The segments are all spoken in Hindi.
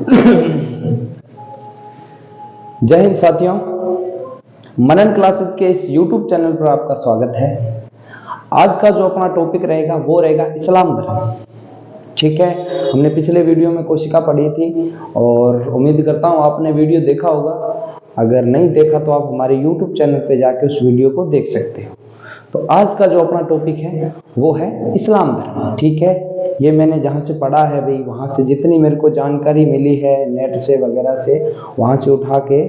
जय हिंद साथियों, मनन क्लासेस के इस YouTube चैनल पर आपका स्वागत है। आज का जो अपना टॉपिक रहेगा वो रहेगा इस्लाम धर्म। ठीक है, हमने पिछले वीडियो में कोशिका पढ़ी थी और उम्मीद करता हूँ आपने वीडियो देखा होगा। अगर नहीं देखा तो आप हमारे YouTube चैनल पे जाके उस वीडियो को देख सकते हो। तो आज का जो अपना टॉपिक है वो है इस्लाम धर्म। ठीक है, ये मैंने जहाँ से पढ़ा है भाई, वहाँ से जितनी मेरे को जानकारी मिली है नेट से वगैरह से, वहाँ से उठा के,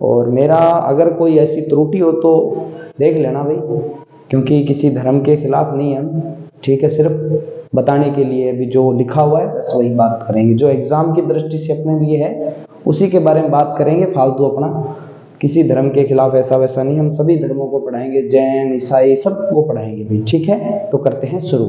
और मेरा अगर कोई ऐसी त्रुटि हो तो देख लेना भाई, क्योंकि किसी धर्म के खिलाफ नहीं हम। ठीक है, सिर्फ बताने के लिए अभी जो लिखा हुआ है बस वही बात करेंगे, जो एग्जाम की दृष्टि से अपने लिए है उसी के बारे में बात करेंगे। फालतू अपना किसी धर्म के खिलाफ ऐसा वैसा नहीं, हम सभी धर्मों को पढ़ाएंगे, जैन ईसाई सबको पढ़ाएंगे भी। ठीक है, तो करते हैं शुरू।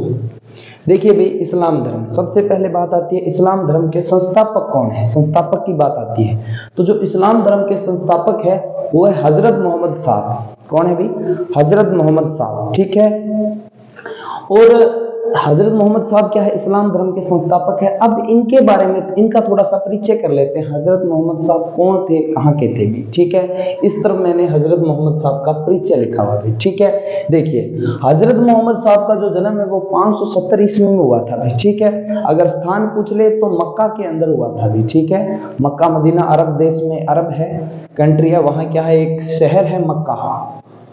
देखिए भाई, इस्लाम धर्म, सबसे पहले बात आती है इस्लाम धर्म के संस्थापक कौन है। संस्थापक की बात आती है तो जो इस्लाम धर्म के संस्थापक है वो है हजरत मोहम्मद साहब। कौन है भाई? हजरत मोहम्मद साहब। ठीक है, और हजरत मोहम्मद साहब क्या है? इस्लाम धर्म के संस्थापक है। अब इनके बारे में इनका थोड़ा सा परिचय कर लेते हैं। हजरत मोहम्मद साहब कौन थे, कहाँ के थे भी। ठीक है, इस तरफ मैंने हजरत मोहम्मद साहब का परिचय लिखा हुआ है। ठीक है, देखिए हजरत मोहम्मद साहब का जो जन्म है वो 570 ईस्वी में हुआ था भाई। ठीक है, अगर स्थान पूछ ले तो मक्का के अंदर हुआ था भाई। ठीक है, मक्का मदीना अरब देश में, अरब है कंट्री है, वहाँ क्या है, एक शहर है मक्का।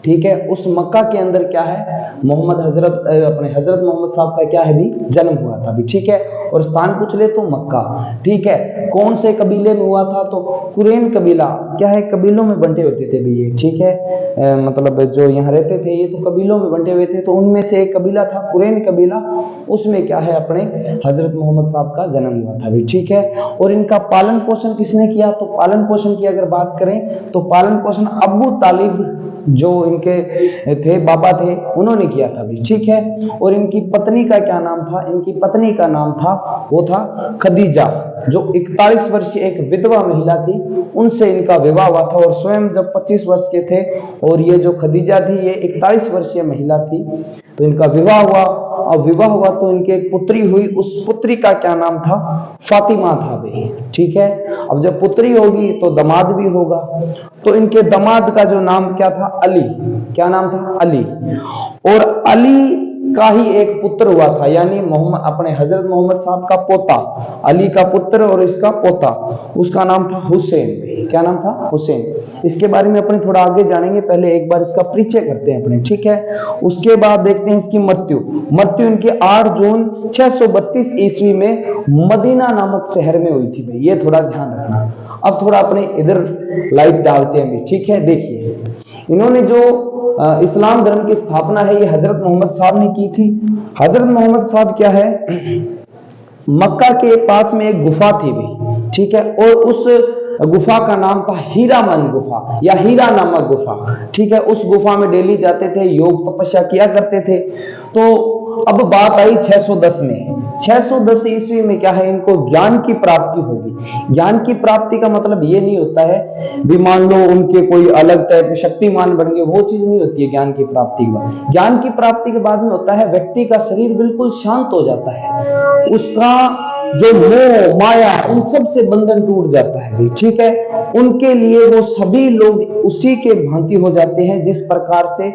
ठीक है, उस मक्का के अंदर क्या है, मोहम्मद अपने हजरत मोहम्मद साहब का क्या है भी, जन्म हुआ था भी। ठीक है, और स्थान पूछ ले तो मक्का। ठीक है, कौन से कबीले में हुआ था तो कुरैन कबीला, क्या है, कबीलों में बंटे होते थे भी ये। ठीक है, मतलब जो यहाँ रहते थे ये तो कबीलों में बंटे हुए थे, तो उनमें से एक कबीला था कुरैन कबीला, उसमें क्या है अपने हजरत मोहम्मद साहब का जन्म हुआ था भी। ठीक है, और इनका पालन पोषण किसने किया तो पालन पोषण की अगर बात करें तो पालन पोषण अबू तालिब जो इनके थे, बाबा थे, उन्होंने किया था भी। ठीक है, और इनकी पत्नी का क्या नाम था? इनकी पत्नी का नाम था, वो था खदीजा, जो 41 वर्षीय एक विधवा महिला थी, उनसे इनका विवाह हुआ था। और स्वयं जब 25 वर्ष के थे और ये जो खदीजा थी ये 41 वर्षीय महिला थी, तो इनका विवाह हुआ। अब विवाह हुआ तो इनकी एक पुत्री हुई, उस पुत्री का क्या नाम था? फातिमा था भाई। ठीक है, अब जब पुत्री होगी तो दामाद भी होगा, तो इनके दामाद का जो नाम क्या था? अली। क्या नाम था? अली। और अली का ही एक पुत्र हुआ था, यानी मोहम्मद अपने हजरत मोहम्मद साहब का पोता, अली का पुत्र और इसका पोता, उसका नाम था हुसैन। क्या नाम था? हुसैन। इसके बारे में अपने थोड़ा आगे जानेंगे, पहले एक बार इसका परिचय करते हैं अपने। ठीक है, उसके बाद देखते हैं इसकी मृत्यु इनकी 8 जून 632 ईस्वी में मदीना नामक शहर में हुई थी भाई, ये थोड़ा ध्यान रखना। अब थोड़ा अपने इधर लाइट डालते हैं। ठीक है, देखिए इन्होंने जो इस्लाम धर्म की स्थापना है ये हजरत मोहम्मद साहब ने की थी। हजरत मोहम्मद साहब क्या है, मक्का के पास में एक गुफा थी भाई। ठीक है, और उस गुफा का नाम था हीरामन गुफा या हीरा नामक गुफा। ठीक है, उस गुफा में डेली जाते थे, योग तपस्या किया करते थे। तो अब बात आई 610 में। 610 ईस्वी में क्या है, इनको ज्ञान की प्राप्ति होगी। ज्ञान की प्राप्ति का मतलब ये नहीं होता है भी मान लो उनके कोई अलग टाइप शक्तिमान बन गए, वो चीज नहीं होती है ज्ञान की प्राप्ति के बाद। ज्ञान की प्राप्ति के बाद में होता है व्यक्ति का शरीर बिल्कुल शांत हो जाता है, उसका जो मोह माया उन सब से बंधन टूट जाता है भाई। ठीक है, उनके लिए वो सभी लोग उसी के भांति हो जाते हैं जिस प्रकार से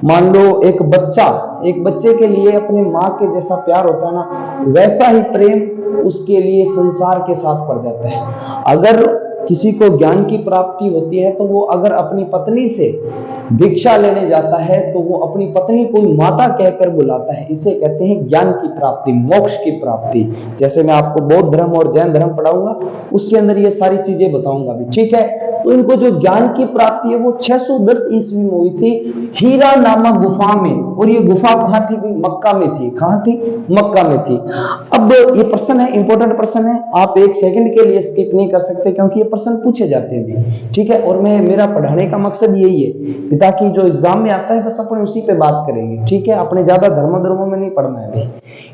मान लो एक बच्चे के लिए अपने माँ के जैसा प्यार होता है ना, वैसा ही प्रेम उसके लिए संसार के साथ पड़ जाता है। अगर किसी को ज्ञान की प्राप्ति होती है तो वो अगर अपनी पत्नी से भिक्षा लेने जाता है तो वो अपनी पत्नी को माता कहकर बुलाता है, इसे कहते हैं ज्ञान की प्राप्ति, मोक्ष की प्राप्ति। जैसे मैं आपको बौद्ध धर्म और जैन धर्म पढ़ाऊंगा उसके अंदर ये सारी चीजें बताऊंगा भी। ठीक है, तो इनको जो ज्ञान की प्राप्ति है वो 610 ईस्वी में हुई थी हीरा नामक गुफा में। और ये गुफा कहाँ थी? मक्का में थी। कहाँ थी? मक्का में थी। अब ये प्रश्न है, इंपॉर्टेंट प्रश्न है, आप एक सेकंड के लिए स्किप नहीं कर सकते क्योंकि ये प्रश्न पूछे जाते हैं। ठीक है, और मेरा पढ़ाने का मकसद यही है ताकि जो एग्जाम में आता है बस अपन उसी पे बात करेंगे। ठीक है, अपने ज्यादा धर्मों में नहीं पढ़ना है भाई,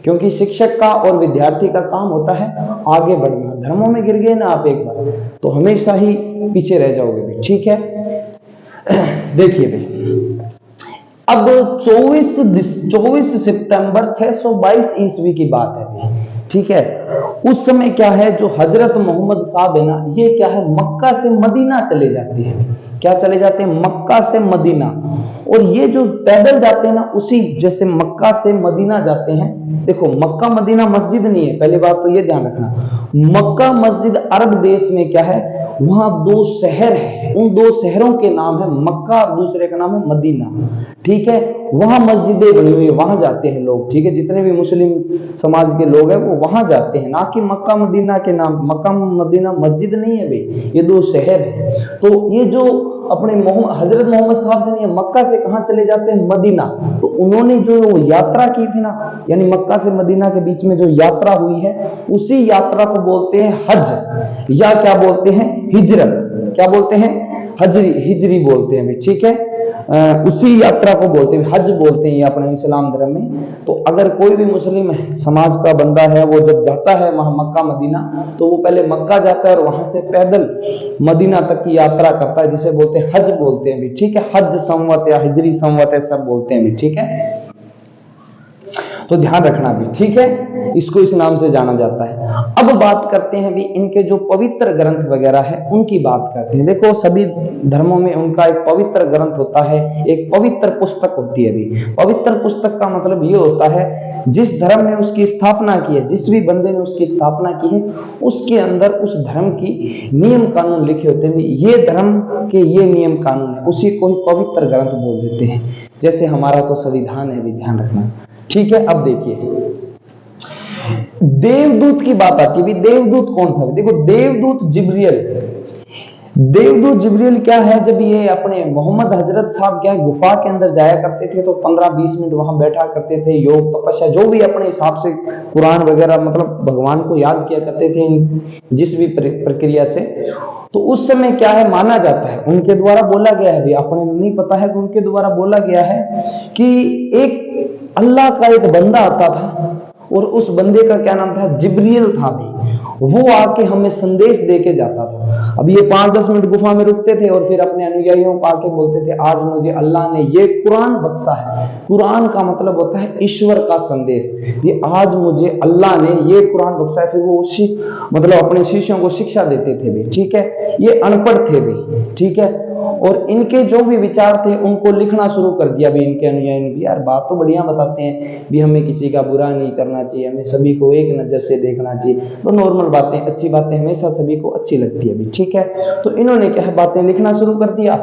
क्योंकि शिक्षक का और विद्यार्थी का काम होता है आगे बढ़ना। धर्मों में गिर गए ना आप एक बार तो हमेशा ही पीछे रह जाओगे भाई। ठीक है, देखिए भाई, अब 24 सितंबर 622 ईस्वी की बात है भाई। ठीक है, उस समय क्या है, जो हजरत मोहम्मद साहब है ना, ये क्या है, मक्का से मदीना चले जाते हैं। क्या चले जाते हैं? मक्का से मदीना। और ये जो पैदल जाते हैं ना, उसी जैसे मक्का से मदीना जाते हैं। देखो, मक्का मदीना मस्जिद नहीं है, पहली बात तो ये ध्यान रखना। मक्का मस्जिद अरब देश में क्या है, वहां दो शहर है, उन दो शहरों के नाम है मक्का और दूसरे का नाम है मदीना। ठीक है, वहां मस्जिदें बनी हुई है, वहां जाते हैं लोग। ठीक है, जितने भी मुस्लिम समाज के लोग हैं वो वहां जाते हैं, ना कि मक्का मदीना के नाम। मक्का मदीना मस्जिद नहीं है भाई, ये दो शहर है। तो ये जो अपने हजरत मोहम्मद साहब ने मक्का से कहां चले जाते हैं? मदीना। तो उन्होंने जो यात्रा की थी ना, यानी मक्का से मदीना के बीच में जो यात्रा हुई है, उसी यात्रा को बोलते हैं हज, या क्या बोलते हैं, हिजरत। क्या बोलते हैं? हिजरी बोलते हैं। ठीक है, उसी यात्रा को बोलते हैं, हज बोलते हैं अपने इस्लाम धर्म में। तो अगर कोई भी मुस्लिम समाज का बंदा है, वो जब जाता है वहां मक्का मदीना, तो वो पहले मक्का जाता है और वहां से पैदल मदीना तक की यात्रा करता है, जिसे बोलते हैं हज बोलते हैं भी। ठीक है, हज संवत या हिजरी संवत है, सब बोलते हैं भी। ठीक है, तो ध्यान रखना भी। ठीक है, इसको इस नाम से जाना जाता है। अब बात करते हैं भी इनके जो पवित्र ग्रंथ वगैरह है, उनकी बात करते हैं। देखो, सभी धर्मों में उनका एक पवित्र ग्रंथ होता है, एक पवित्र पुस्तक होती है भी। पवित्र पुस्तक का मतलब ये होता है, जिस धर्म ने उसकी स्थापना की है, जिस भी बंदे ने उसकी स्थापना की है, उसके अंदर उस धर्म की नियम कानून लिखे होते हैं। ये धर्म के ये नियम कानून है, उसी को ही पवित्र ग्रंथ बोल देते हैं। जैसे हमारा तो संविधान है भी, ध्यान रखना। ठीक है, अब देखिए, देवदूत की बात आती है। देवदूत कौन था? देखो, देवदूत जिब्रील। देवदूत जिब्रील क्या है, जब ये अपने मोहम्मद हजरत साहब क्या है, गुफा के अंदर जाया करते थे, तो 15-20 मिनट वहां बैठा करते थे, योग तपस्या जो भी अपने हिसाब से कुरान वगैरह, मतलब भगवान को याद किया करते थे जिस भी प्रक्रिया से। तो उस समय क्या है, माना जाता है, उनके द्वारा बोला गया है भी, अपने नहीं पता है कि उनके द्वारा बोला गया है कि एक अल्लाह का एक बंदा आता था, और उस बंदे का क्या नाम था? जिब्रील था भी। वो आके हमें संदेश देके जाता था। अब ये 5-10 मिनट गुफा में रुकते थे और फिर अपने अनुयायियों को आके बोलते थे, आज मुझे अल्लाह ने ये कुरान बख्शा है। कुरान का मतलब होता है ईश्वर का संदेश। ये आज मुझे अल्लाह ने ये कुरान बख्शा है। फिर वो उसी मतलब अपने शिष्यों को शिक्षा देते थे भी। ठीक है, ये अनपढ़ थे भी। ठीक है, और इनके जो भी विचार थे उनको लिखना शुरू कर दिया भी इनके अनुयायी ने भी। यार, बात तो बढ़िया बताते हैं भी, हमें किसी का बुरा नहीं करना चाहिए, हमें सभी को एक नजर से देखना चाहिए। तो नॉर्मल बातें, अच्छी बातें हमेशा सभी को अच्छी लगती है भी। ठीक है, तो इन्होंने क्या है, बातें लिखना शुरू कर दिया,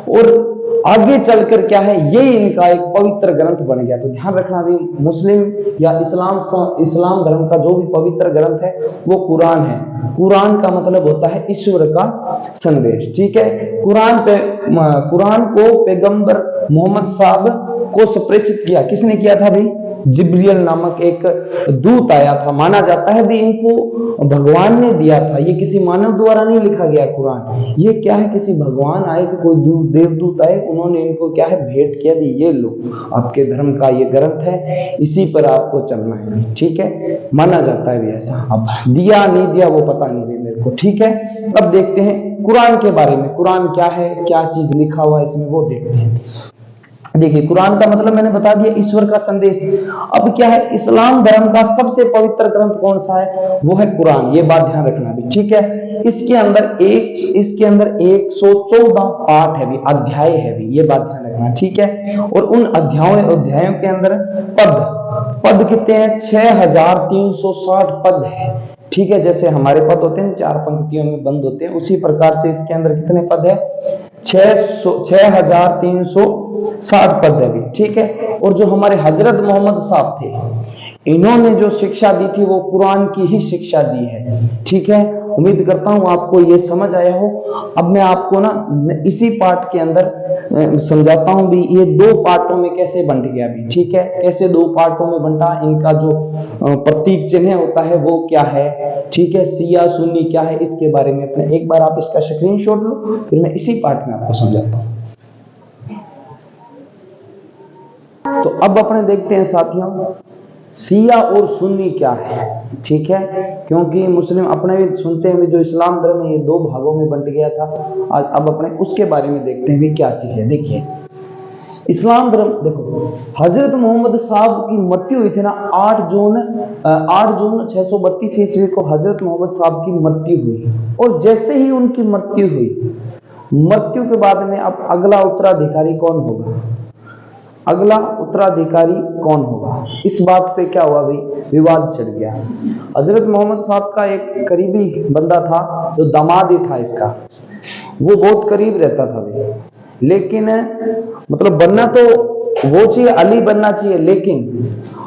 और आगे चलकर क्या है, ये इनका एक पवित्र ग्रंथ बन गया। तो ध्यान रखना भी, मुस्लिम या इस्लाम धर्म का जो भी पवित्र ग्रंथ है वो कुरान है। कुरान का मतलब होता है ईश्वर का संदेश। ठीक है, कुरान को पैगंबर मोहम्मद साहब को प्रेषित किया। किसने किया था भाई? जिब्रील नामक एक दूत आया था। माना जाता है भी इनको भगवान ने दिया था, ये किसी मानव द्वारा नहीं लिखा गया कुरान। ये क्या है, किसी भगवान आए थे, कोई देवदूत आए, उन्होंने इनको क्या है, भेंट किया भी, ये लो आपके धर्म का ये ग्रंथ है, इसी पर आपको चलना है। ठीक है, माना जाता है भी ऐसा। अब दिया नहीं दिया वो पता नहीं मेरे को। ठीक है, अब देखते हैं कुरान के बारे में। कुरान क्या है, क्या चीज लिखा हुआ है इसमें, वो देखते हैं। देखिए, कुरान का मतलब मैंने बता दिया, ईश्वर का संदेश। अब क्या है, इस्लाम धर्म का सबसे पवित्र ग्रंथ कौन सा है? वो है कुरान। ये बात ध्यान रखना भी। ठीक है, इसके अंदर 114 पाठ है भी, अध्याय है भी, ये बात ध्यान रखना। ठीक है, और उन अध्यायों के अंदर पद कितने हैं? 6360 पद है। ठीक है, जैसे हमारे पद होते हैं 4 पंक्तियों में बंद होते हैं, उसी प्रकार से इसके अंदर कितने पद है? 6360 पद है भी। ठीक है, और जो हमारे हजरत मोहम्मद साहब थे, इन्होंने जो शिक्षा दी थी वो कुरान की ही शिक्षा दी है। ठीक है, उम्मीद करता हूं आपको ये समझ आया हो। अब मैं आपको ना इसी पाठ के अंदर समझाता हूं भी, ये 2 पार्टों में कैसे बंट गया भी। ठीक है, कैसे 2 पार्टों में बंटा, इनका जो प्रतीक चिन्ह होता है वो क्या है। ठीक है, शिया सुन्नी क्या है, इसके बारे में अपने एक बार आप इसका स्क्रीनशॉट लो, फिर मैं इसी पार्ट में आपको समझाता हूं। तो अब अपने देखते हैं साथियों, शिया और सुन्नी क्या है। ठीक है, क्योंकि मुस्लिम अपने भी सुनते हैं, जो इस्लाम धर्म है ये 2 भागों में बंट गया था। आज अब अपने उसके बारे में देखते हैं भी क्या चीज है। देखिए, इस्लाम धर्म देखो, हजरत मोहम्मद साहब की मृत्यु हुई थी ना 8 जून 632 ईस्वी को हजरत मोहम्मद साहब की मृत्यु हुई। और जैसे ही उनकी मृत्यु हुई, मृत्यु के बाद में अब अगला उत्तराधिकारी कौन होगा, अगला उत्तराधिकारी कौन होगा, इस बात पे क्या हुआ भाई, विवाद छिड़ गया। हजरत मोहम्मद साहब का एक करीबी बंदा था जो दामाद ही था इसका, वो बहुत करीब रहता था भाई, लेकिन मतलब बनना तो वो चाहिए, अली बनना चाहिए, लेकिन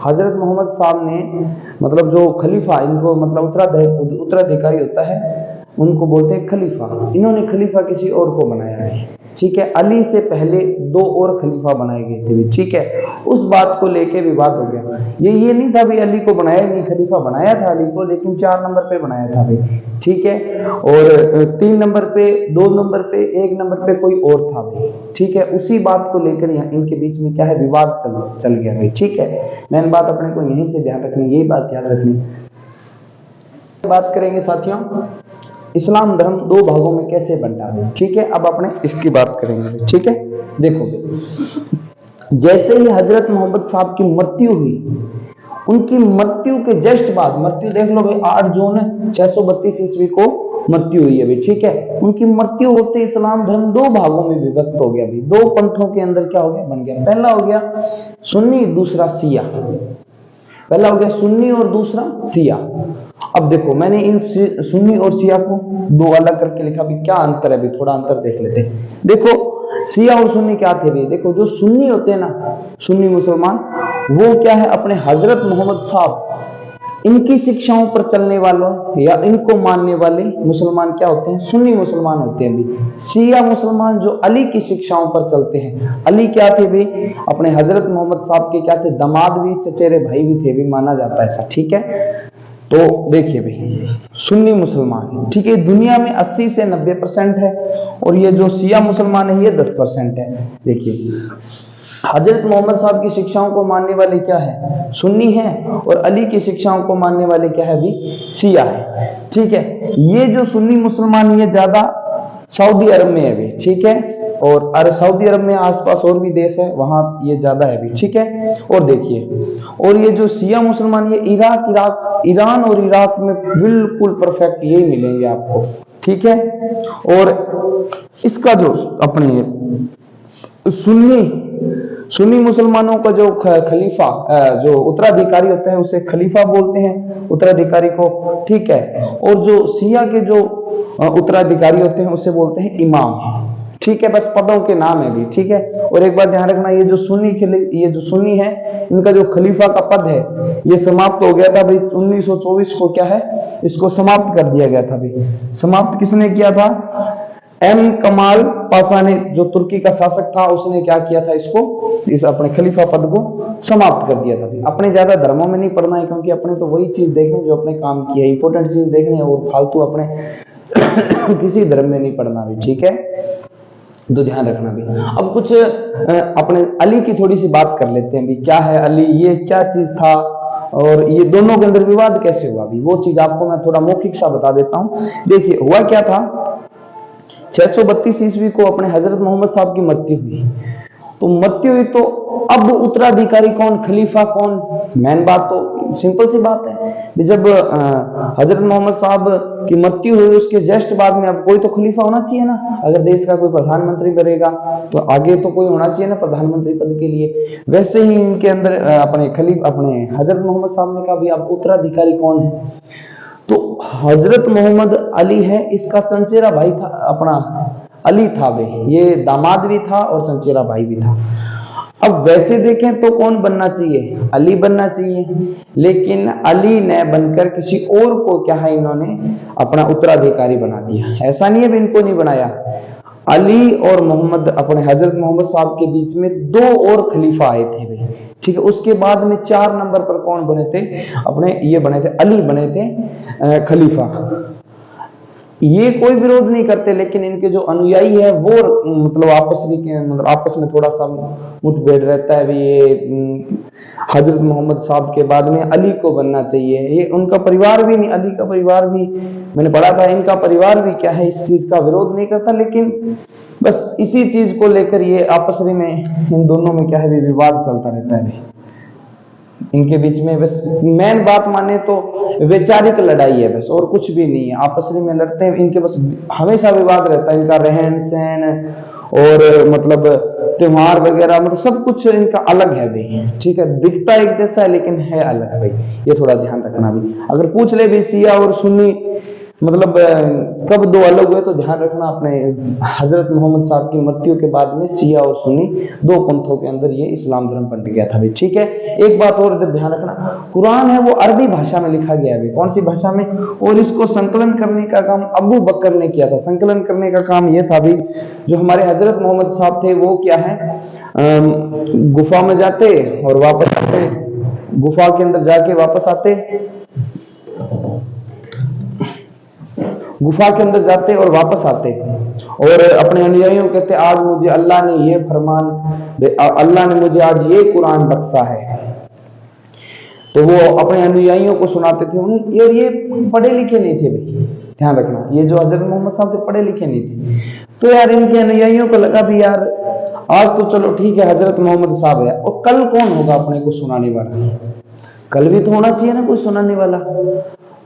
हजरत मोहम्मद साहब ने मतलब जो खलीफा, इनको मतलब उत्तराधिकारी होता है उनको बोलते हैं खलीफा, इन्होंने खलीफा किसी और को बनाया है, ठीक है। अली से पहले 2 और खलीफा बनाए गए थे, ठीक है। उस बात को लेके विवाद हो गया। ये नहीं था भाई अली को बनाया नहीं, खलीफा बनाया था अली को, लेकिन 4 नंबर पे बनाया था भाई, ठीक है। और 3 नंबर पे, 2 नंबर पे, 1 नंबर पे कोई और था भाई, ठीक है। उसी बात को लेकर यहाँ इनके बीच में क्या है, विवाद चल गया भाई, ठीक है। मेन बात अपने को यहीं से ध्यान रखनी, यही बात याद रखनी। बात करेंगे साथियों, इस्लाम धर्म 2 भागों में कैसे बंटा है, ठीक है। अब अपने इसकी बात करेंगे, ठीक है। देखो, जैसे ही हजरत मोहम्मद साहब की मृत्यु हुई, उनकी मृत्यु के जस्ट बाद, मृत्यु देख लो भाई 8 जून 632 ईस्वी को मृत्यु हुई है भाई, ठीक है। उनकी मृत्यु होते इस्लाम धर्म 2 भागों में विभक्त हो गया भाई, 2 पंथों के अंदर क्या हो गया, बन गया। पहला हो गया सुन्नी, दूसरा शिया। पहला हो गया सुन्नी और दूसरा शिया। अब देखो, मैंने इन सुन्नी और शिया को 2 अलग करके लिखा भी, क्या अंतर है भी, थोड़ा अंतर देख लेते हैं। देखो शिया और सुन्नी क्या थे भी, देखो जो सुन्नी होते हैं ना, सुन्नी मुसलमान, वो क्या है, अपने हजरत मोहम्मद साहब इनकी शिक्षाओं पर चलने वालों या इनको मानने वाले मुसलमान क्या होते हैं, सुन्नी मुसलमान होते हैं भी। शिया मुसलमान जो अली की शिक्षाओं पर चलते हैं। अली क्या थे भी, अपने हजरत मोहम्मद साहब के क्या थे, दामाद भी, चचेरे भाई भी थे भी, माना जाता है ऐसा, ठीक है। तो देखिए भाई, सुन्नी मुसलमान, ठीक है, दुनिया में 80 से 90% है, और ये जो शिया मुसलमान है ये 10% है। देखिए, हजरत मोहम्मद साहब की शिक्षाओं को मानने वाले क्या है, सुन्नी है, और अली की शिक्षाओं को मानने वाले क्या है भी, शिया है, ठीक है। ये जो सुन्नी मुसलमान ये ज्यादा सऊदी अरब में है भी, ठीक है, और सऊदी अरब में आसपास और भी देश है, वहां ये ज्यादा है भी, ठीक है। और देखिए, और ये जो शिया मुसलमान ये ईरान और इराक में बिल्कुल परफेक्ट यही मिलेंगे आपको, ठीक है। और इसका जो अपने सुन्नी मुसलमानों का जो खलीफा, जो उत्तराधिकारी होते हैं उसे खलीफा बोलते हैं, उत्तराधिकारी को, ठीक है। और जो शिया के जो उत्तराधिकारी होते हैं उसे बोलते हैं इमाम, ठीक है। बस पदों के नाम है भी, ठीक है। और एक बात ध्यान रखना, ये जो सुन्नी है, इनका जो खलीफा का पद है ये समाप्त हो गया था भाई 1924 को, क्या है, इसको समाप्त कर दिया गया था भाई। समाप्त किसने किया था, एम कमाल पाशा ने, जो तुर्की का शासक था, उसने क्या किया था, इसको, इस अपने खलीफा पद को समाप्त कर दिया था भाई। अपने ज्यादा धर्मों में नहीं पढ़ना है, क्योंकि अपने तो वही चीज देखनी जो अपने काम की है, इंपॉर्टेंट चीज देखनी है, और फालतू अपने किसी धर्म में नहीं पढ़ना भी, ठीक है। तो ध्यान रखना भी। अब कुछ अपने अली की थोड़ी सी बात कर लेते हैं भी, क्या है अली, ये क्या चीज था, और ये दोनों के अंदर विवाद कैसे हुआ भी, वो चीज आपको मैं थोड़ा मौखिक सा बता देता हूं। देखिए, हुआ क्या था, 632 ईस्वी को अपने हजरत मोहम्मद साहब की मृत्यु हुई। तो मृत्यु हुई तो अब उत्तराधिकारी कौन, खलीफा कौन, मेन बात तो सिंपल सी बात है, जब हजरत मोहम्मद साहब की मृत्यु हुई उसके जस्ट बाद में अब कोई तो खलीफा होना चाहिए ना। अगर देश का कोई प्रधानमंत्री बनेगा तो आगे तो कोई होना चाहिए ना प्रधानमंत्री पद के लिए। वैसे ही इनके अंदर अपने हजरत मोहम्मद साहब ने कहा भी अब उत्तराधिकारी कौन है, तो हजरत मोहम्मद अली है, इसका चंचेरा भाई था अपना अली था भाई, ये दामाद भी था और चंचेरा भाई भी था। अब वैसे देखें तो कौन बनना चाहिए, अली बनना चाहिए, लेकिन अली ने बनकर किसी और को क्या है, इन्होंने अपना उत्तराधिकारी बना दिया। ऐसा नहीं है इनको नहीं बनाया, अली और मोहम्मद अपने हजरत मोहम्मद साहब के बीच में 2 और खलीफा आए थे भाई, ठीक है। उसके बाद में 4 नंबर पर कौन बने थे, अपने ये बने थे, अली बने थे खलीफा। ये कोई विरोध नहीं करते, लेकिन इनके जो अनुयायी है वो मतलब आपस में थोड़ा सा मुठभेड़ रहता है भी। ये हजरत मोहम्मद साहब के बाद में अली को बनना चाहिए। ये उनका परिवार भी नहीं, अली का परिवार भी मैंने पढ़ा था, इनका परिवार भी क्या है इस चीज का विरोध नहीं करता, लेकिन बस इसी चीज को लेकर ये आपस में इन दोनों में क्या है विवाद चलता रहता है इनके बीच में। बस मेन बात माने तो वैचारिक लड़ाई है बस, और कुछ भी नहीं है। आपस में लड़ते हैं इनके, बस हमेशा विवाद रहता है इनका, रहन सहन और मतलब त्योहार वगैरह, मतलब सब कुछ इनका अलग है भाई। ठीक है, दिखता एक जैसा है लेकिन है अलग भाई, ये थोड़ा ध्यान रखना भी। अगर पूछ ले भी शिया और सुन्नी मतलब कब दो अलग हुए, तो ध्यान रखना अपने हजरत मोहम्मद साहब की मृत्यु के बाद में शिया और सुन्नी दो पंथों के अंदर ये इस्लाम धर्म बंट गया था भाई। ठीक है, एक बात और इधर ध्यान रखना, कुरान है वो अरबी भाषा में लिखा गया है। कौन सी भाषा में? और इसको संकलन करने का काम अबू बकर ने किया था। संकलन करने का काम यह था भी, जो हमारे हजरत मोहम्मद साहब थे वो क्या है गुफा में जाते और वापस आते, गुफा के अंदर जाके वापस आते, गुफा के अंदर जाते और वापस आते और अपने अनुयायियों को कहते आज मुझे अल्लाह ने ये फरमान, अल्लाह ने मुझे आज ये कुरान बख्शा है। तो वो अपने अनुयायियों को सुनाते थे। ये पढ़े लिखे नहीं थे भाई, ध्यान रखना, ये जो हजरत मोहम्मद साहब थे पढ़े लिखे नहीं थे। तो यार इनके अनुयायियों को लगा भी यार आज तो चलो ठीक है हजरत मोहम्मद साहब है, और कल कौन होगा अपने को सुनाने वाला? कल भी तो होना चाहिए ना कोई सुनाने वाला।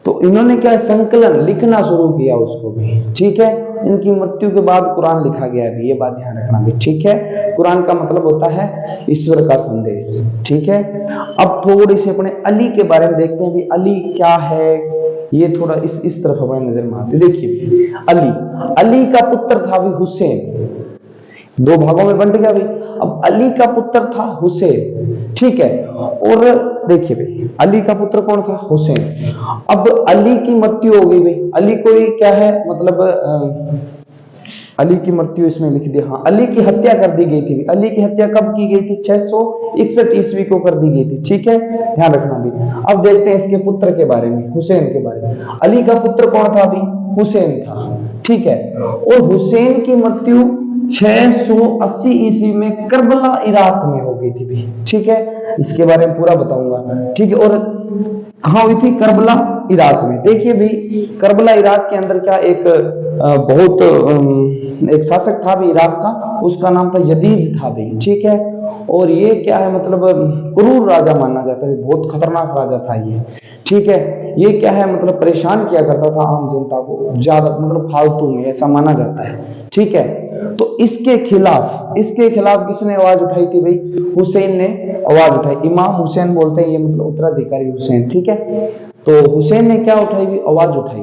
तो इन्होंने क्या संकलन लिखना शुरू किया उसको भी। ठीक है, इनकी मृत्यु के बाद कुरान लिखा गया भी, ये बात ध्यान रखना भी। ठीक है, कुरान का मतलब होता है ईश्वर का संदेश। ठीक है, अब थोड़ी सी अपने अली के बारे में देखते हैं भी, अली क्या है, ये थोड़ा इस तरफ हमारी नजर में आती। देखिए अली का पुत्र था भी हुसैन, दो भागों में बंट गया भाई। अब अली का पुत्र था हुसैन, ठीक है, और देखिए भाई अली का पुत्र कौन था? हुसैन। अब अली की मृत्यु हो गई भाई, अली कोई क्या है मतलब अली की मृत्यु इसमें लिख दिया। हाँ, अली की हत्या कर दी गई थी। अली की हत्या कब की गई थी? 661 ईस्वी को कर दी गई थी। ठीक है, ध्यान रखना भी। अब देखते हैं इसके पुत्र के बारे में, हुसैन के बारे में। अली का पुत्र कौन था अभी? हुसैन था। ठीक है, और हुसैन की मृत्यु 680 ईस्वी में करबला इराक में हो गई थी भी। ठीक है, इसके बारे में पूरा बताऊंगा। ठीक है, और कहां हुई थी? करबला इराक में। देखिए भाई करबला इराक के अंदर क्या एक बहुत एक शासक था भी इराक का, उसका नाम था यदीद था भाई। ठीक है, और ये क्या है मतलब क्रूर राजा माना जाता है, बहुत खतरनाक राजा था ये। ठीक है, ये क्या है मतलब परेशान किया करता था आम जनता को ज्यादा, मतलब फालतू में, ऐसा माना जाता है। ठीक है, तो इसके खिलाफ किसने आवाज उठाई थी भाई? हुसैन ने आवाज उठाई। इमाम हुसैन बोलते हैं ये, मतलब उत्तराधिकारी हुसैन। ठीक है, तो हुसैन ने क्या उठाई भी? आवाज उठाई।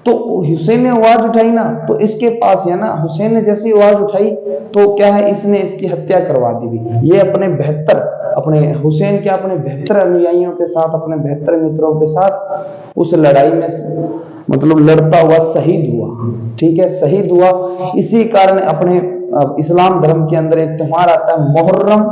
तो हुसैन ने आवाज उठाई ना, तो इसके पास है ना, हुसैन ने जैसी आवाज उठाई तो क्या है इसने इसकी हत्या करवा दी भी। ये अपने हुसैन के अपने 72 अनुयायियों के साथ, अपने 72 मित्रों के साथ उस लड़ाई में मतलब लड़ता हुआ शहीद हुआ। ठीक है, शहीद हुआ। इसी कारण अपने इस्लाम धर्म के अंदर एक त्योहार आता है मुहर्रम,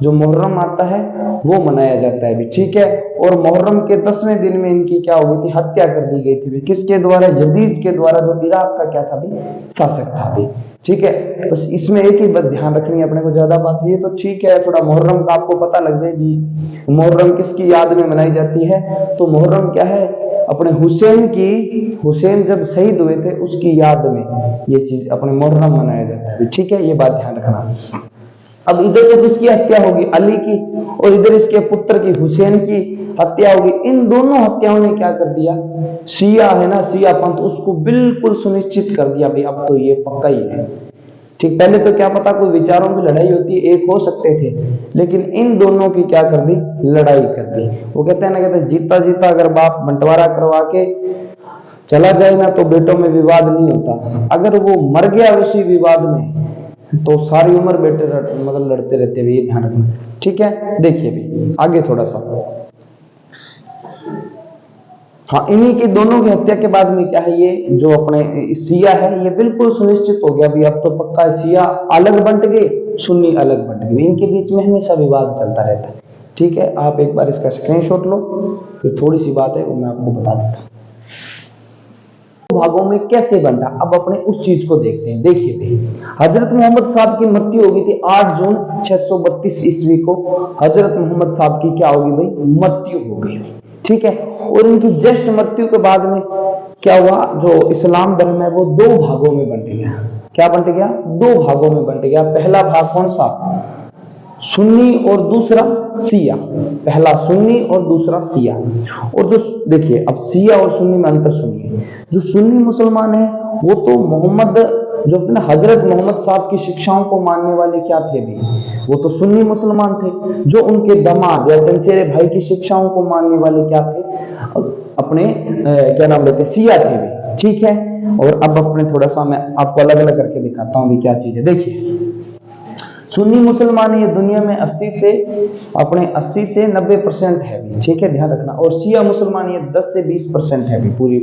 जो मुहर्रम आता है वो मनाया जाता है भी। ठीक है, और मुहर्रम के 10वें दिन में इनकी क्या हो गई थी? हत्या कर दी गई थी भी। किसके द्वारा? यजीद के द्वारा, जो इराक का क्या था भी? शासक था भी। ठीक है, बस इसमें एक ही बात ध्यान रखनी है अपने को, ज्यादा बात ये तो ठीक है, थोड़ा मुहर्रम का आपको पता लग जाएगी मुहर्रम किसकी याद में मनाई जाती है। तो मुहर्रम क्या है? अपने हुसैन जब शहीद हुए थे उसकी याद में ये चीज अपने मुहर्रम मनाया जाता है। ठीक है, ये बात ध्यान रखना। अब इधर तो किसकी हत्या होगी? अली की, और इधर इसके पुत्र की हुसैन की हत्या होगी। इन दोनों हत्याओं ने क्या कर दिया? शिया है ना, शिया पंथ, उसको बिल्कुल सुनिश्चित कर दिया भाई अब तो ये पक्का ही है। ठीक, पहले तो क्या पता कोई विचारों की लड़ाई होती है, एक हो सकते थे, लेकिन इन दोनों की क्या कर दी? लड़ाई कर दी। वो कहते हैं ना, कहते जीता जीता अगर बाप बंटवारा करवा के चला जाए ना तो बेटों में विवाद नहीं होता, अगर वो मर गया उसी विवाद में तो सारी उम्र बेटे मतलब लड़ते रहते हुए, ध्यान रखना। ठीक है, देखिए भी आगे थोड़ा सा। हाँ, इन्हीं के दोनों की हत्या के बाद में क्या है, ये जो अपने शिया है ये बिल्कुल सुनिश्चित हो गया भी अब तो पक्का शिया अलग बंट गए, सुन्नी अलग बंट गए। इनके बीच में हमेशा विवाद चलता रहता है। ठीक है, आप एक बार इसका स्क्रीनशॉट लो, फिर थोड़ी सी बात है वो मैं आपको बता देता हूँ। भागों में कैसे बंटा, अब अपने उस चीज को देखते हैं। देखिए भाई, हजरत मोहम्मद साहब की मृत्यु हो गई थी 8 जून 632 ईस्वी को। हजरत मोहम्मद साहब की क्या होगी भाई, मृत्यु हो गई, ठीक है। और इनकी जस्ट मृत्यु के बाद में क्या हुआ, जो इस्लाम धर्म है वो 2 भागों में बंट गया। क्या बंट गया, 2 भागों में बंट गया। पहला भाग कौन सा, सुन्नी और दूसरा शिया। पहला सुन्नी और दूसरा शिया। और जो देखिए, अब शिया और सुन्नी में अंतर सुनिए। जो सुन्नी मुसलमान है वो तो मोहम्मद, जो अपने हजरत मोहम्मद साहब की शिक्षाओं को मानने वाले क्या थे भी, वो तो सुन्नी मुसलमान थे। जो उनके दामाद या चंचेरे भाई की शिक्षाओं को मानने वाले क्या थे, अपने क्या नाम लेते, शिया थे भी, ठीक है। और अब अपने थोड़ा सा मैं आपको अलग अलग करके दिखाता हूं भी क्या चीज है। देखिए, सुन्नी मुसलमान ये दुनिया में 80 से 90% है भी, ठीक है, ध्यान रखना। और शिया मुसलमान ये 10 से 20% है भी पूरी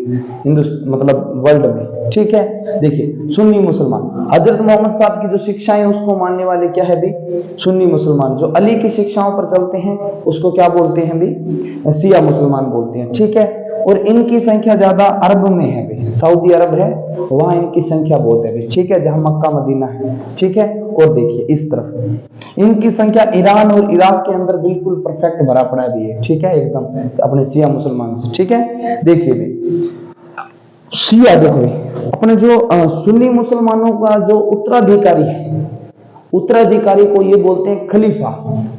हिंदुस्तान मतलब वर्ल्ड में, ठीक है। देखिए, सुन्नी मुसलमान हजरत मोहम्मद साहब की जो शिक्षाएं उसको मानने वाले क्या है भी, सुन्नी मुसलमान। जो अली की शिक्षाओं पर चलते हैं उसको क्या बोलते हैं भी, शिया मुसलमान बोलते हैं, ठीक है। और इनकी संख्या ज्यादा अरब में है भी, सऊदी अरब है वहां इनकी संख्या बहुत है भी, ठीक है, जहां मक्का मदीना है, ठीक है। और देखिए इस तरफ इनकी संख्या ईरान और इराक के अंदर बिल्कुल परफेक्ट भरा पड़ा भी है, ठीक है, एकदम अपने शिया मुसलमान से, ठीक है। देखिए भाई, शिया देखो भाई, अपने जो सुन्नी मुसलमानों का जो उत्तराधिकारी है, उत्तराधिकारी को ये बोलते हैं खलीफा।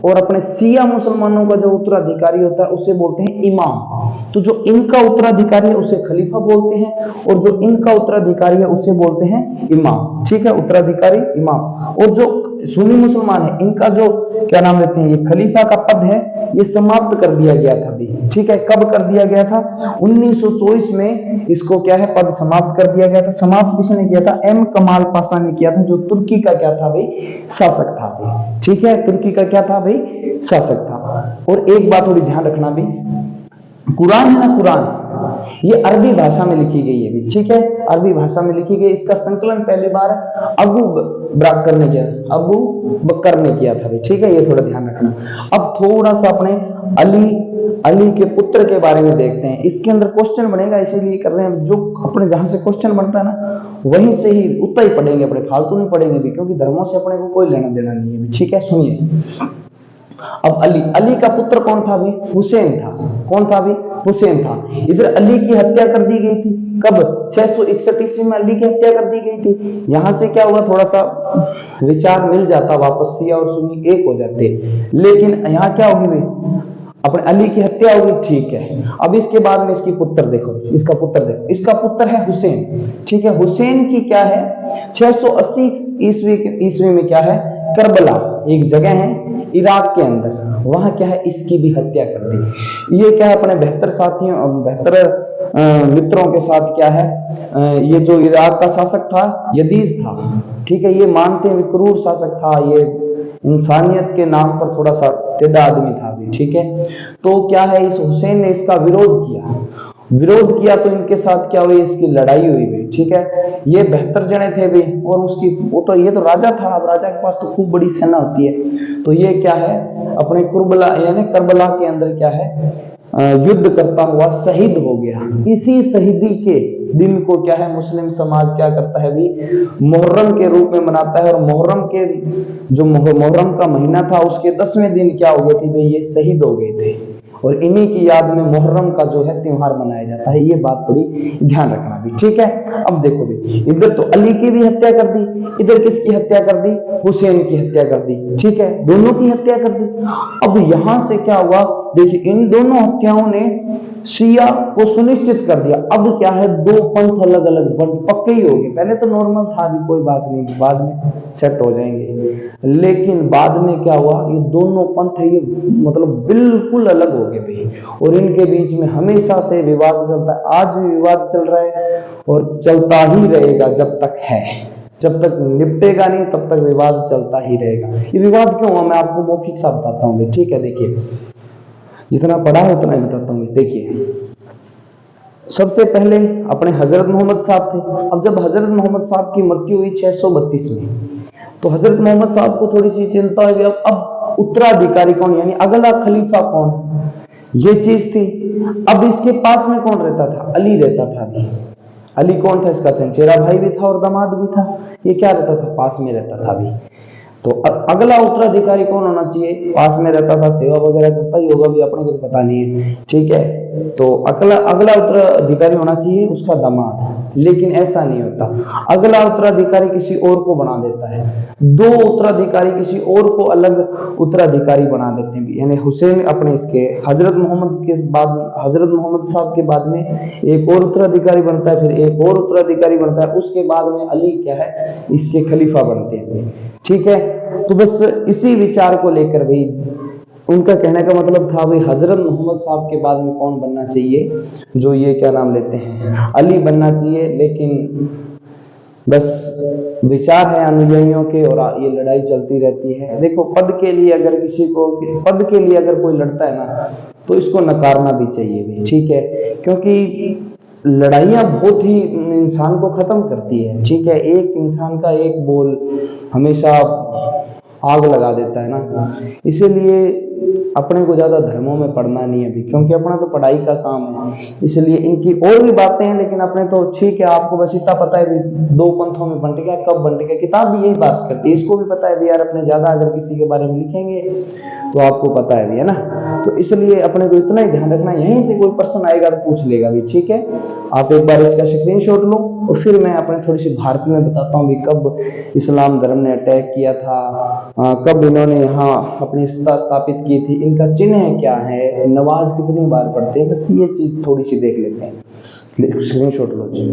और अपने शिया मुसलमानों का जो उत्तराधिकारी होता है उसे बोलते हैं इमाम। तो जो इनका उत्तराधिकारी है उसे खलीफा बोलते हैं, और जो इनका उत्तराधिकारी है उसे बोलते हैं इमाम, ठीक है, उत्तराधिकारी इमाम। और जो सुन्नी मुसलमान है इनका जो क्या नाम लेते हैं, ये खलीफा का पद है ये समाप्त कर दिया गया था भी, ठीक है। कब कर दिया गया था, 1924 में इसको क्या है, पद समाप्त कर दिया गया था। समाप्त किसने किया था, एम कमाल पाशा ने किया था, जो तुर्की का क्या था भाई, शासक था भाई, ठीक है, तुर्की का क्या था भाई, शासक था। और एक बात थोड़ी ध्यान रखना भी, कुरान है ना, कुरान ये अरबी भाषा में लिखी गई है भी, ठीक है, अरबी भाषा में लिखी गई। इसका संकलन पहली बार अबू बकर ने किया, अबू बकर ने किया था भी, ठीक है, ये थोड़ा ध्यान रखना। अब थोड़ा सा अपने अली के पुत्र के बारे में देखते हैं। इसके अंदर क्वेश्चन बनेगा, इसीलिए कर रहे हैं। जो अपने जहां से क्वेश्चन बनता है ना वहीं से ही उतना ही पढ़ेंगे, अपने फालतू नहीं पढ़ेंगे भी, क्योंकि धर्मों से अपने को कोई लेना देना नहीं है भी, ठीक है। सुनिए, अब अली का पुत्र कौन था भी, हुसैन था। कौन था भी, हुसैन था। इधर अली की हत्या कर दी गई थी, कब, 661 ईस्वी में अली की हत्या कर दी गई थी। यहां से क्या हुआ, थोड़ा सा विचार मिल जाता, वापस शिया और सुन्नी एक हो जाते। लेकिन यहाँ क्या होगी भाई, अपने अली की हत्या होगी, ठीक है। अब इसके बाद में इसकी पुत्र देखो, इसका पुत्र देखो, इसका पुत्र है हुसैन, ठीक है। हुसैन की क्या है, 680 ईस्वी में क्या है, करबला एक जगह है इराक के अंदर, वहां क्या है, इसकी भी हत्या कर दी। ये क्या है, अपने 72 साथियों 72 मित्रों के साथ क्या है, ये जो इराक का शासक था यदीज था, ठीक है। ये मानते हैं क्रूर शासक था, ये इंसानियत के नाम पर थोड़ा सा टेढ़ा आदमी था भी, ठीक है। तो क्या है, इस हुसैन ने इसका विरोध किया तो इनके साथ क्या हुई, इसकी लड़ाई हुई भी, ठीक है। ये 72 जने थे भी, और उसकी ये तो राजा था। अब राजा के पास तो खूब बड़ी सेना होती है। तो ये क्या है, अपने कुर्बला यानी करबला के अंदर क्या है, युद्ध करता हुआ शहीद हो गया। इसी शहीदी के दिन को क्या है, मुस्लिम समाज क्या करता है भी, मुहर्रम के रूप में मनाता है। और मुहर्रम के जो मुहर्रम का महीना था उसके 10वें दिन क्या हो गए थे भाई, ये शहीद हो गए थे। और इन्हीं की याद में मुहर्रम का जो है त्योहार मनाया जाता है। ये बात थोड़ी ध्यान रखना भी, ठीक है। अब देखो भी, इधर तो अली की भी हत्या कर दी, इधर किसकी हत्या कर दी, हुसैन की हत्या कर दी, ठीक है, दोनों की हत्या कर दी। अब यहां से क्या हुआ, देखिए, इन दोनों हत्याओं ने शिया को सुनिश्चित कर दिया। अब क्या है, 2 पंथ अलग अलग पक्के ही हो गए। पहले तो नॉर्मल था, अभी कोई बात नहीं, बाद में सेट हो जाएंगे। लेकिन बाद में क्या हुआ, ये दोनों पंथ ये मतलब बिल्कुल अलग हो गए भाई। और इनके बीच में हमेशा से विवाद चलता है, आज भी विवाद चल रहा है और चलता ही रहेगा जब तक है, जब तक निपटेगा नहीं तब तक विवाद चलता ही रहेगा। ये विवाद क्यों हुआ, मैं आपको मौखिक सा बताता हूँ, ठीक है। देखिए, जितना पढ़ा है उतना ही बताता हूँ। देखिए, सबसे पहले अपने हजरत मोहम्मद साहब थे। अब जब हजरत मोहम्मद साहब की मृत्यु हुई 632 में, तो हजरत मोहम्मद साहब को थोड़ी सी चिंता हुई, अब उत्तराधिकारी कौन, यानी अगला खलीफा कौन, ये चीज थी। अब इसके पास में कौन रहता था, अली रहता था अभी, अली कौन था? इसका चचेरा भाई भी था और दामाद भी था। ये क्या रहता था? पास में रहता था अभी। तो अगला उत्तराधिकारी कौन होना चाहिए? पास में रहता था, सेवा वगैरह करता ही होगा भी, अपने को तो पता नहीं है, ठीक है। तो अगला अगला उत्तराधिकारी होना चाहिए उसका दामाद, लेकिन ऐसा नहीं होता। अगला उत्तराधिकारी किसी और को बना देता है, दो उत्तराधिकारी किसी और को अलग उत्तराधिकारी बना देते हैं। यानी हुसैन अपने इसके हजरत मोहम्मद के बाद, हजरत मोहम्मद साहब के बाद में एक और उत्तराधिकारी बनता है, फिर एक और उत्तराधिकारी बनता है, उसके बाद में अली क्या है, इसके खलीफा बनते हैं, ठीक है। तो बस इसी विचार को लेकर भाई उनका कहने का मतलब था भाई हजरत मोहम्मद साहब के बाद में कौन बनना चाहिए? जो ये क्या नाम लेते हैं, अली बनना चाहिए। लेकिन बस विचार है अनुयायियों के और ये लड़ाई चलती रहती है। देखो पद के लिए अगर किसी को, पद के लिए अगर कोई लड़ता है ना, तो इसको नकारना भी चाहिए भी, ठीक है। क्योंकि लड़ाइयाँ बहुत ही इंसान को खत्म करती है, ठीक है। एक इंसान का एक बोल हमेशा आग लगा देता है ना। इसीलिए अपने को ज्यादा धर्मों में पढ़ना नहीं है अभी, क्योंकि अपना तो पढ़ाई का काम है। इसलिए इनकी और भी बातें हैं, लेकिन अपने तो ठीक है, आपको बस इतना पता है भी दो पंथों में बंट गया, कब बंट गया, किताब भी यही बात करती है। इसको भी पता है भी यार, अपने ज्यादा अगर किसी के बारे में लिखेंगे तो आपको पता है भी, है ना। तो इसलिए अपने को इतना ही ध्यान रखना, यहीं से कोई पर्सन आएगा तो पूछ लेगा भी, ठीक है। आप एक बार इसका स्क्रीनशॉट लो और फिर मैं अपने थोड़ी सी भारत में बताता हूँ भी कब इस्लाम धर्म ने अटैक किया था, कब इन्होंने यहाँ अपनी सत्ता स्थापित की थी, इनका चिन्ह क्या है, नमाज कितनी बार पढ़ते हैं, बस ये चीज थोड़ी सी देख लेते हैं। स्क्रीनशॉट लो जी।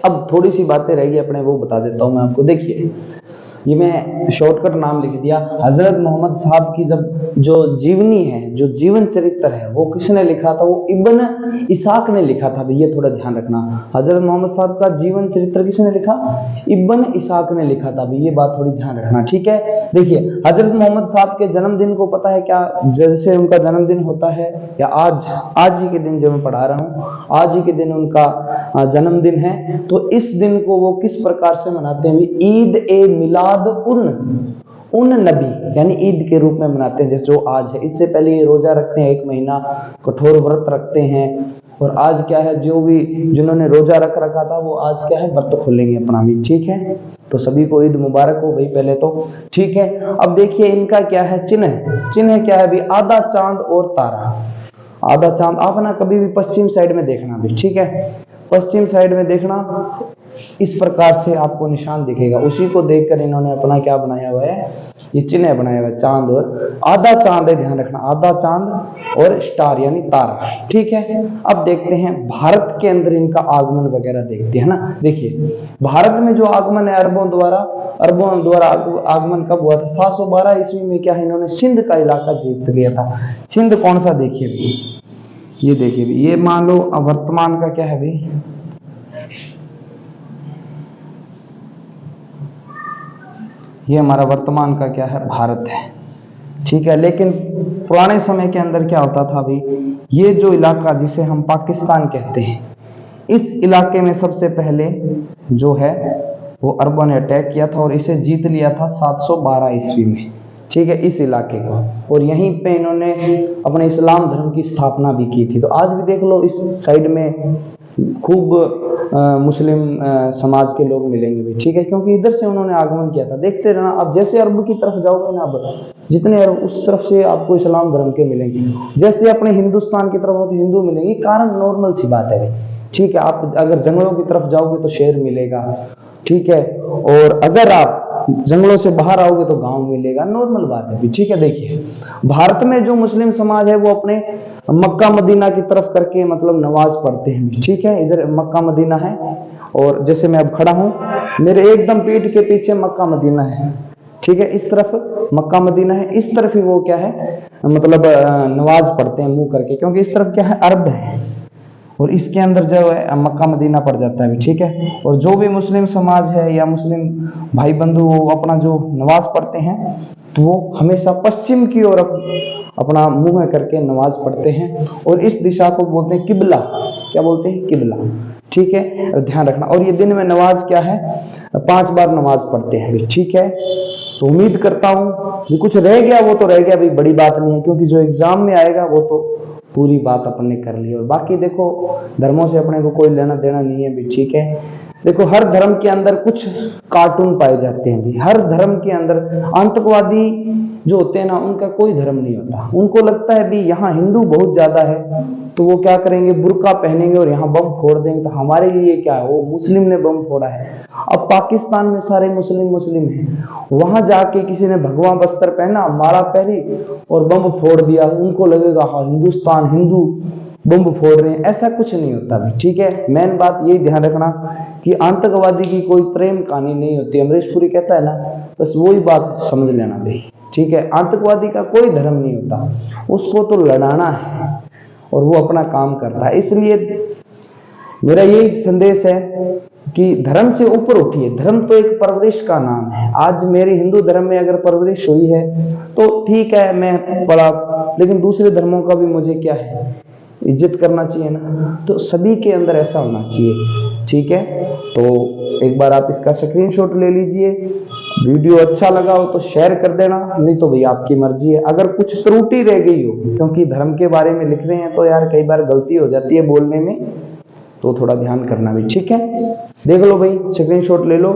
अब थोड़ी सी बातें रहेगी अपने, वो बता देता हूं मैं आपको। देखिए ये मैं शॉर्टकट नाम लिख दिया। हजरत मोहम्मद साहब की जब जो जीवनी है, जो जीवन चरित्र है, वो किसने लिखा था? वो इब्न इसाक ने लिखा था। ये थोड़ा ध्यान रखना, हजरत मोहम्मद साहब का जीवन चरित्र किसने लिखा? इब्न इसाक ने लिखा था। ये बात थोड़ी ध्यान रखना, ठीक है। देखिए हजरत मोहम्मद साहब के जन्मदिन को पता है क्या? जैसे उनका जन्मदिन होता है, या आज ही के दिन जो मैं पढ़ा रहा हूँ, आज ही के दिन उनका जन्मदिन है। तो इस दिन को वो किस प्रकार से मनाते हैं? ईद ए मिलाद उन नबी, यानी ईद के रूप में मनाते हैं, जैसे जो आज है। इससे पहले ये रोजा रखते हैं, एक महीना कठोर व्रत रखते हैं। और आज क्या है, जो भी जिन्होंने रोजा रख रखा था वो आज क्या है, व्रत खोलेंगे अपना भी, ठीक है। तो सभी को ईद मुबारक हो भाई पहले तो, ठीक है। अब देखिए इनका क्या है चिन्ह क्या है भी? आधा चांद और तारा। आधा चांद आप ना कभी भी पश्चिम साइड में देखना भी, ठीक है। पश्चिम साइड में देखना, इस प्रकार से आपको निशान दिखेगा। उसी को देखकर इन्होंने अपना क्या बनाया हुआ है, ये चिन्ह बनाया हुआ है, चांद और आधा चांद है, ध्यान रखना, आधा चांद और स्टार यानी तारा, ठीक है। अब देखते हैं भारत के अंदर इनका आगमन वगैरह देखते हैं ना। देखिए भारत में जो आगमन है अरबों द्वारा आगमन कब हुआ था? 712 ईस्वी में क्या है, इन्होंने सिंध का इलाका जीत लिया था। सिंध कौन सा? देखिए भी, ये देखिए भी, ये मान लो वर्तमान का क्या है भी, ये हमारा वर्तमान का क्या है, भारत है, ठीक है। लेकिन पुराने समय के अंदर क्या होता था भाई, ये जो इलाका जिसे हम पाकिस्तान कहते हैं, इस इलाके में सबसे पहले जो है वो अरबों ने अटैक किया था और इसे जीत लिया था 712 ईस्वी में, ठीक है, इस इलाके को। और यहीं पे इन्होंने अपने इस्लाम धर्म की स्थापना भी की थी। तो आज भी देख लो इस साइड में खूब मुस्लिम समाज के लोग मिलेंगे भी, ठीक है, क्योंकि इधर से उन्होंने आगमन किया था। देखते रहना, अब जैसे अरब की तरफ जाओगे ना, अब जितने अरब उस तरफ से आपको इस्लाम धर्म के मिलेंगे। जैसे अपने हिंदुस्तान की तरफ हो तो हिंदू मिलेंगे, कारण नॉर्मल सी बात है, ठीक है। आप अगर जंगलों की तरफ जाओगे तो शहर मिलेगा, ठीक है, और अगर आप जंगलों से बाहर आओगे तो गांव मिलेगा, नॉर्मल बात है, ठीक है। देखिए भारत में जो मुस्लिम समाज है वो अपने मक्का मदीना की तरफ करके मतलब नमाज पढ़ते हैं, ठीक है। इधर मक्का मदीना है और जैसे मैं अब खड़ा हूं, मेरे एकदम पीठ के पीछे मक्का मदीना है, ठीक है। इस तरफ मक्का मदीना है, इस तरफ ही वो क्या है मतलब नमाज पढ़ते हैं मुंह करके, क्योंकि इस तरफ क्या है, अरब है और इसके अंदर जो है मक्का मदीना पड़ जाता है, ठीक है। और जो भी मुस्लिम समाज है या मुस्लिम भाई बंधु वो अपना जो नमाज पढ़ते हैं तो वो हमेशा पश्चिम की ओर अपना मुंह करके नमाज पढ़ते हैं और इस दिशा को बोलते हैं किबला। क्या बोलते हैं? किबला, ठीक है, ध्यान रखना। और ये दिन में नमाज क्या है, 5 बार नमाज पढ़ते हैं, ठीक है। तो उम्मीद करता हूं कि कुछ रह गया वो तो रह गया भाई, बड़ी बात नहीं है, क्योंकि जो एग्जाम में आएगा वो तो पूरी बात अपन ने कर ली। और बाकी देखो धर्मों से अपने को कोई लेना देना नहीं है भी, ठीक है। देखो हर धर्म के अंदर कुछ कार्टून पाए जाते हैं भी, हर धर्म के अंदर आतंकवादी जो होते हैं ना, उनका कोई धर्म नहीं होता। उनको लगता है भी यहाँ हिंदू बहुत ज्यादा है तो वो क्या करेंगे, बुर्का पहनेंगे और यहाँ बम फोड़ देंगे, तो हमारे लिए क्या है, वो मुस्लिम ने बम फोड़ा है। अब पाकिस्तान में सारे मुस्लिम हैं, वहां जाके किसी ने भगवा वस्त्र पहना, माला पहनी और बम फोड़ दिया, उनको लगेगा हाँ हिंदुस्तान, हिंदू बम फोड़ रहे हैं। ऐसा कुछ नहीं होता भी, ठीक है। मेन बात यही ध्यान रखना कि आतंकवादी की कोई प्रेम कहानी नहीं होती। अमरीश पुरी कहता है ना, बस वही बात समझ लेना भाई, ठीक है। आतंकवादी का कोई धर्म नहीं होता, उसको तो लड़ाना है और वो अपना काम कर रहा है। इसलिए मेरा यही संदेश है कि धर्म से ऊपर उठिए। धर्म तो एक परवरिश का नाम है। आज मेरे हिंदू धर्म में अगर परवरिश हुई है तो ठीक है, मैं पढ़ा, लेकिन दूसरे धर्मों का भी मुझे क्या है, इज्जत करना चाहिए ना। तो सभी के अंदर ऐसा होना चाहिए, ठीक है। तो एक बार आप इसका स्क्रीनशॉट ले लीजिए। वीडियो अच्छा लगा हो तो शेयर कर देना, नहीं तो भाई आपकी मर्जी है। अगर कुछ त्रुटि रह गई हो, क्योंकि धर्म के बारे में लिख रहे हैं तो यार कई बार गलती हो जाती है बोलने में, तो थोड़ा ध्यान करना भी, ठीक है। देख लो भाई, स्क्रीनशॉट ले लो